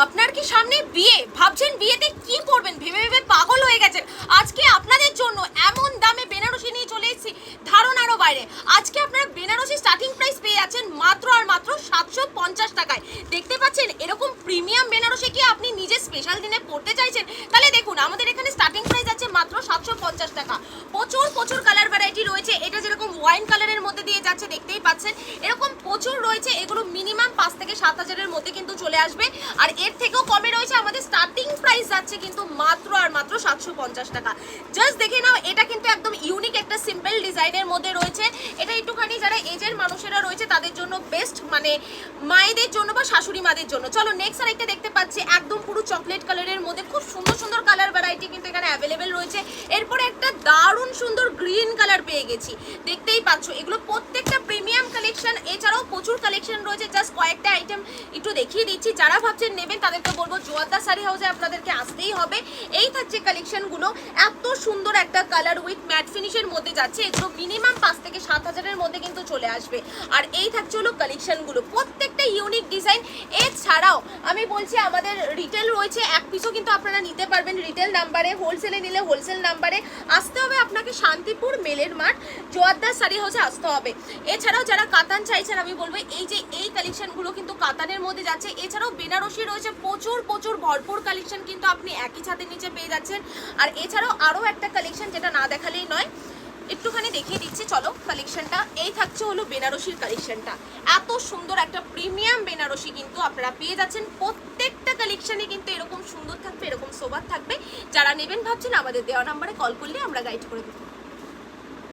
আপনার কি সামনে বিয়ে, ভাবছেন বিয়েতে কি পরবেন, ভেবে ভেবে পাগল হয়ে গেছেন? আজকে আপনাদের জন্য এমন দামে বেনারসি নিয়ে চলে এসেছি ধারণারও বাইরে। আজকে আপনারা বেনারসি স্টার্টিং প্রাইস পেয়ে যাচ্ছেন মাত্র আর মাত্র 750 টাকায়। দেখতে পাচ্ছেন এরকম প্রিমিয়াম বেনারসি কি আপনি নিজে স্পেশাল দিনে পড়তে চাইছেন? তাহলে দেখুন আমাদের এখানে স্টার্টিং প্রাইস আছে মাত্র 750 টাকা। প্রচুর কালার ভ্যারাইটি রয়েছে। এটা যেরকম ওয়াইন কালারের মধ্যে দিয়ে যাচ্ছে দেখতেই পাচ্ছেন, এরকম প্রচুর রয়েছে। এগুলো মিনিমাম 5 থেকে 7,000 মধ্যে কিন্তু চলে আসবে। আর এর থেকেও কমে রয়েছে। আমাদের স্টার্টিং প্রাইস যাচ্ছে কিন্তু মাত্র আর মাত্র 750 টাকা। জাস্ট দেখে নাও, এটা কিন্তু একদম ইউনিক একটা সিম্পল ডিজাইনের মধ্যে রয়েছে। এটা একটুখানি যারা এজের মানুষেরা রয়েছে তাদের জন্য বেস্ট, মানে মায়েদের জন্য বা শাশুড়ি মাদের জন্য। চলো নেক্সট আরেকটা দেখতে পাচ্ছি একদম পুরো চকলেট কালারের মধ্যে। খুব সুন্দর কালার ভ্যারাইটি কিন্তু এখানে অ্যাভেলেবেল রয়েছে। এরপরে একটা দারুণ সুন্দর গ্রিন কালার পেয়ে গেছি, দেখতেই পাচ্ছ। এগুলো প্রত্যেকটা প্রিমিয়াম কালেকশন। এছাড়াও প্রচুর কালেকশন রয়েছে। জাস্ট কয়েকটা আইটেম একটু দেখিয়ে দিচ্ছি। যারা ভাবছেন নেবেন তাদেরকে বলবো জোয়ারদার শাড়ি হাউসে আপনাদেরকে আসতেই হবে। এই থাকছে কালেকশনগুলো। এত সুন্দর একটা কালার উইথ ম্যাট ফিনিশের মধ্যে যাচ্ছে। এগুলো মিনিমাম 5 থেকে 7,000 মধ্যে কিন্তু চলে আসবে। আর এই থাকছে হলো কালেকশনগুলো, প্রত্যেকটা ইউনিক ডিজাইন। এছাড়াও আমি বলছি আমাদের রিটেল রয়েছে, এক পিসও কিন্তু আপনারা নিতে পারবেন রিটেল নাম্বারে। হোলসেলে নিলে হোলসেল নাম্বারে আসতে হবে আপনাকে। শান্তিপুর মেলের মাঠ জোয়ারদার শাড়ি হাউসে আসতে হবে। এছাড়াও যারা কাতান চাইছেন আমি বলবো এই যে এই কালেকশনগুলো কিন্তু কাতানের মধ্যে যাচ্ছে। এছাড়াও বেনারসি রয়েছে প্রচুর ভরপুর কালেকশন কিন্তু আপনি একই ছাদের নিচে পেয়ে যাচ্ছেন। আর এছাড়াও আরও একটা কালেকশন যেটা না দেখালেই নয়, একটুখানি দেখিয়ে দিচ্ছি চলো কালেকশনটা। এই থাকছে হলো বেনারসির কালেকশনটা। এত সুন্দর একটা প্রিমিয়াম বেনারসি কিন্তু আপনারা পেয়ে যাচ্ছেন। প্রত্যেকটা কালেকশনে কিন্তু এরকম সুন্দর থাকবে, এরকম সোবার থাকবে। যারা নেবেন ভাবছেন আমাদের দেওয়া নাম্বারে কল করলে আমরা গাইড করে দেবো।